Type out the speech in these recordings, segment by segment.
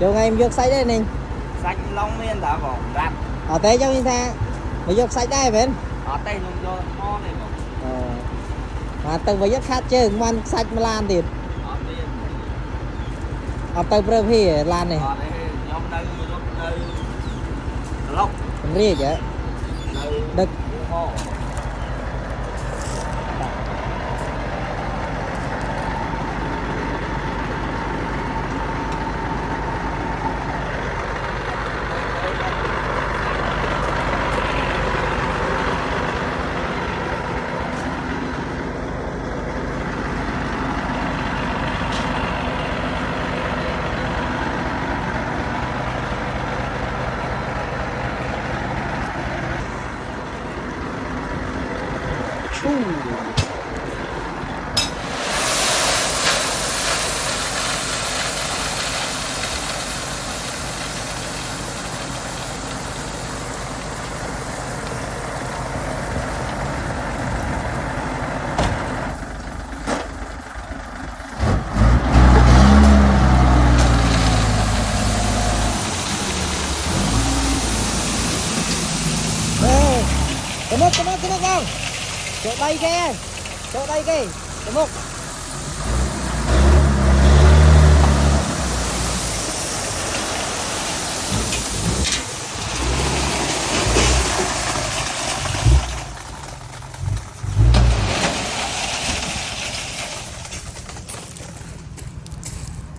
Chỗ ngày em dược say đây nè. Sạch long miên đã bỏ rạp. Ở đây cho mình tha. Mà dược say đây bên. Ở đây dùng cho mò này bỏ. Mà từng với dược khác chứ ngoan sạch mà lan thì. Ở đây. Ở đây bơ phi lan này. Ở đây nhóm đây lúc đây. Lốc. Rìa chứ. Đực. Mò. Cái mốc không? Chỗ đây kìa. Chỗ đây kìa. Cái mốc.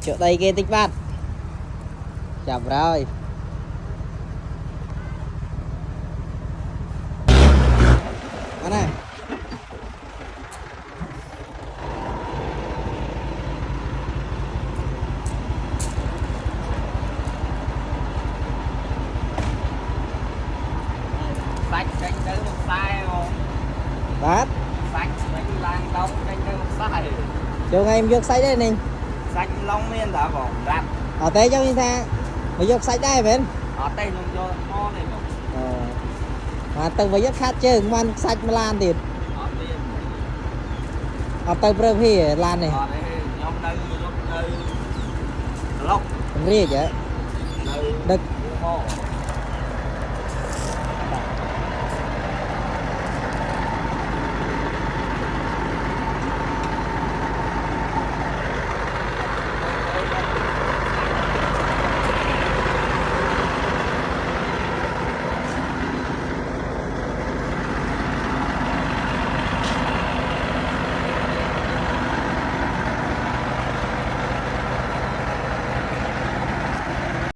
Chỗ đây kìa tích bát. Chậm rồi. Này. Sạch canh tới một sai không? Bát. Sạch bánh lan đông canh tới một sai. Chỗ ngày em dược say đây nè. Sạch long miên đã bỏ rạp. Ở đây cho mình tha. Mà dược say đây bên. Ở đây dùng cho mò này bỏ. Mà từng với dược khác chứ ngoan sạch mà lan thì. Ở đây. Ở đây bơ phi lan này. Ở đây nhóm đây lúc đây. Lốc. Rìa chứ. Đực. Mò.